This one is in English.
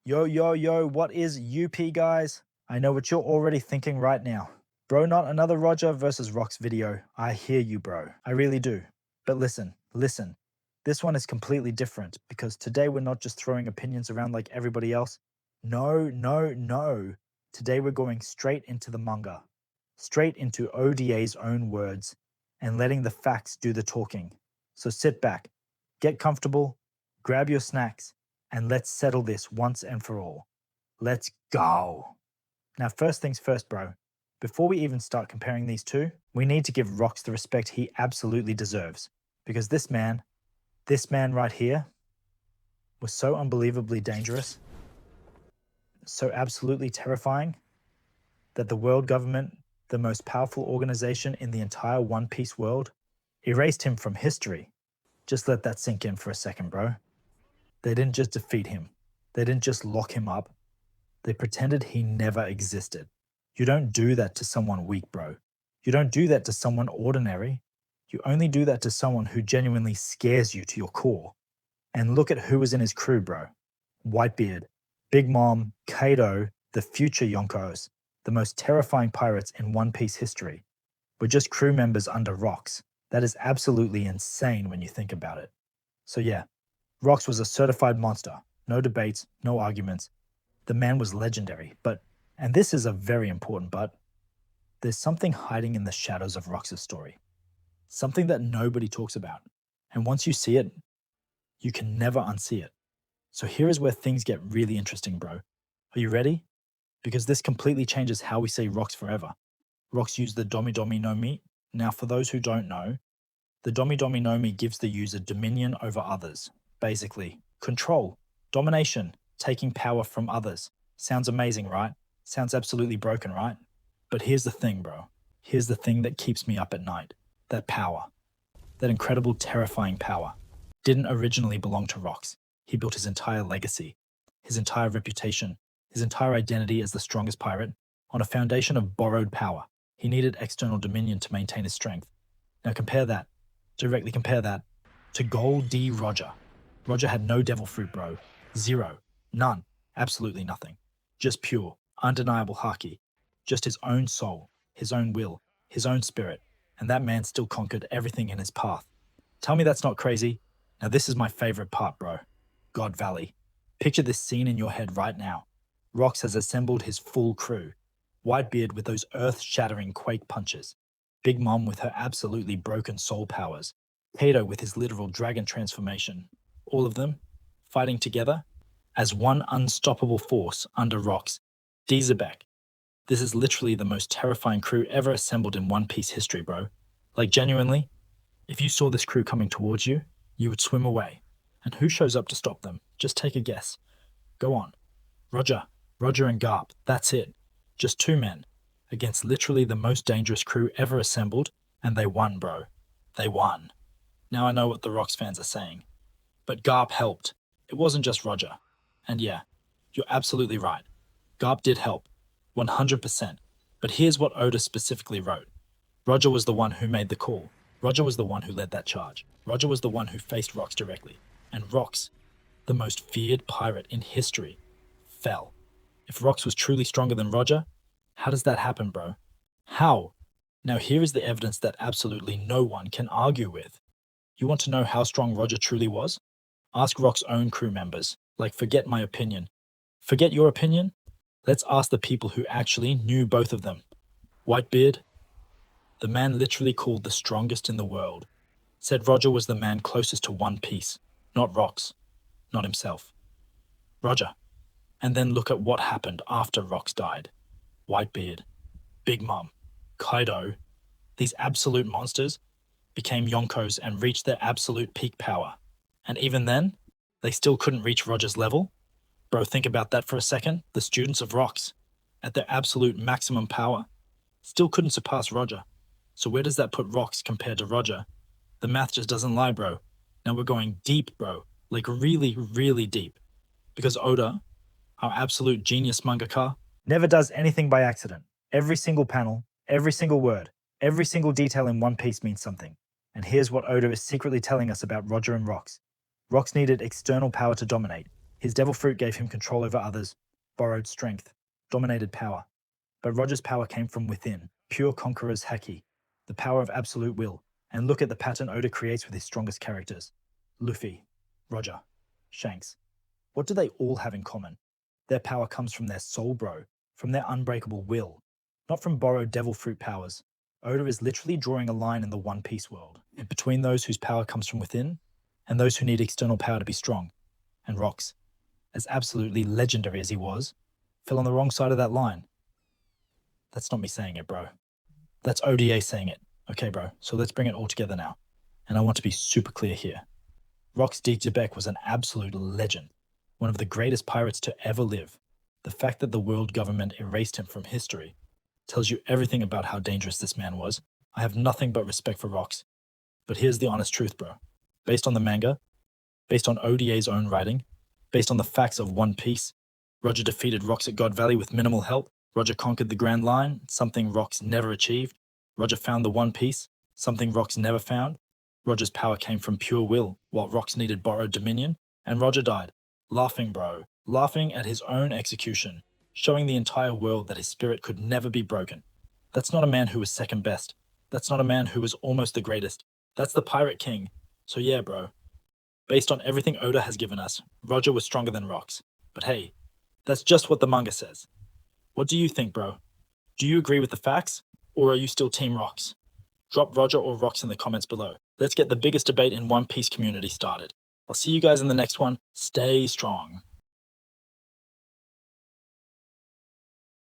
Yo, yo, yo, what is UP, guys? I know what you're already thinking right now. Bro, not another Roger versus Rocks video. I hear you, bro. I really do. But listen, listen. This one is completely different because today we're not just throwing opinions around like everybody else. No, no, no. Today we're going straight into the manga, straight into ODA's own words, and letting the facts do the talking. So sit back, get comfortable, grab your snacks, and let's settle this once and for all. Let's go. Now, first things first, bro. Before we even start comparing these two, we need to give Rox the respect he absolutely deserves. Because this man right here, was so unbelievably dangerous, so absolutely terrifying, that the world government, the most powerful organization in the entire One Piece world, erased him from history. Just let that sink in for a second, bro. They didn't just defeat him. They didn't just lock him up. They pretended he never existed. You don't do that to someone weak, bro. You don't do that to someone ordinary. You only do that to someone who genuinely scares you to your core. And look at who was in his crew, bro. Whitebeard, Big Mom, Kaido, the future Yonkos, the most terrifying pirates in One Piece history, were just crew members under Rocks. That is absolutely insane when you think about it. So yeah, Rocks was a certified monster. No debates, no arguments. The man was legendary, but, and this is a very important but, there's something hiding in the shadows of Rox's story. Something that nobody talks about. And once you see it, you can never unsee it. So here is where things get really interesting, bro. Are you ready? Because this completely changes how we see Rocks forever. Rocks used the Domi Domi no Mi. Now, for those who don't know, the Domi Domi no Mi gives the user dominion over others. Basically, control, domination, taking power from others. Sounds amazing, right? Sounds absolutely broken, right? But here's the thing, bro. Here's the thing that keeps me up at night. That power. That incredible, terrifying power. Didn't originally belong to Rocks. He built his entire legacy, his entire reputation, his entire identity as the strongest pirate on a foundation of borrowed power. He needed external dominion to maintain his strength. Now directly compare that to Gold D. Roger. Roger had no devil fruit, bro. Zero. None. Absolutely nothing. Just pure, undeniable haki. Just his own soul, his own will, his own spirit. And that man still conquered everything in his path. Tell me that's not crazy? Now this is my favorite part, bro. God Valley. Picture this scene in your head right now. Rocks has assembled his full crew. Whitebeard with those earth-shattering quake punches. Big Mom with her absolutely broken soul powers. Kato with his literal dragon transformation. All of them fighting together as one unstoppable force under Rocks. Dizabek. This is literally the most terrifying crew ever assembled in One Piece history, bro. Like genuinely, if you saw this crew coming towards you, you would swim away. And who shows up to stop them? Just take a guess. Go on. Roger and Garp, that's it. Just two men against literally the most dangerous crew ever assembled, and they won, bro. They won. Now I know what the Rocks fans are saying. But Garp helped. It wasn't just Roger. And yeah, you're absolutely right. Garp did help. 100%. But here's what Oda specifically wrote. Roger was the one who made the call. Roger was the one who led that charge. Roger was the one who faced Rocks directly. And Rocks, the most feared pirate in history, fell. If Rocks was truly stronger than Roger, how does that happen, bro? How? Now here is the evidence that absolutely no one can argue with. You want to know how strong Roger truly was? Ask Rock's own crew members. Like, forget my opinion. Forget your opinion? Let's ask the people who actually knew both of them. Whitebeard, the man literally called the strongest in the world, said Roger was the man closest to One Piece, not Rocks, not himself. Roger. And then look at what happened after Rocks died. Whitebeard, Big Mom, Kaido, these absolute monsters became Yonkos and reached their absolute peak power. And even then, they still couldn't reach Roger's level. Bro, think about that for a second. The students of Rocks, at their absolute maximum power, still couldn't surpass Roger. So where does that put Rocks compared to Roger? The math just doesn't lie, bro. Now we're going deep, bro. Like really, really deep. Because Oda, our absolute genius mangaka, never does anything by accident. Every single panel, every single word, every single detail in One Piece means something. And here's what Oda is secretly telling us about Roger and Rocks. Rocks needed external power to dominate. His devil fruit gave him control over others, borrowed strength, dominated power. But Roger's power came from within, pure conqueror's haki, the power of absolute will. And look at the pattern Oda creates with his strongest characters. Luffy, Roger, Shanks. What do they all have in common? Their power comes from their soul, bro, from their unbreakable will, not from borrowed devil fruit powers. Oda is literally drawing a line in the One Piece world, and between those whose power comes from within, and those who need external power to be strong. And Rox, as absolutely legendary as he was, fell on the wrong side of that line. That's not me saying it, bro. That's ODA saying it. Okay, bro, so let's bring it all together now. And I want to be super clear here. Rox Dijabek was an absolute legend, one of the greatest pirates to ever live. The fact that the world government erased him from history tells you everything about how dangerous this man was. I have nothing but respect for Rox. But here's the honest truth, bro. Based on the manga, based on ODA's own writing, based on the facts of One Piece, Roger defeated Rox at God Valley with minimal help. Roger conquered the Grand Line, something Rox never achieved. Roger found the One Piece, something Rox never found. Roger's power came from pure will, while Rox needed borrowed dominion. And Roger died, laughing, bro, laughing at his own execution, showing the entire world that his spirit could never be broken. That's not a man who was second best. That's not a man who was almost the greatest. That's the Pirate King. So yeah, bro. Based on everything Oda has given us, Roger was stronger than Rox. But hey, that's just what the manga says. What do you think, bro? Do you agree with the facts? Or are you still Team Rox? Drop Roger or Rox in the comments below. Let's get the biggest debate in One Piece community started. I'll see you guys in the next one. Stay strong.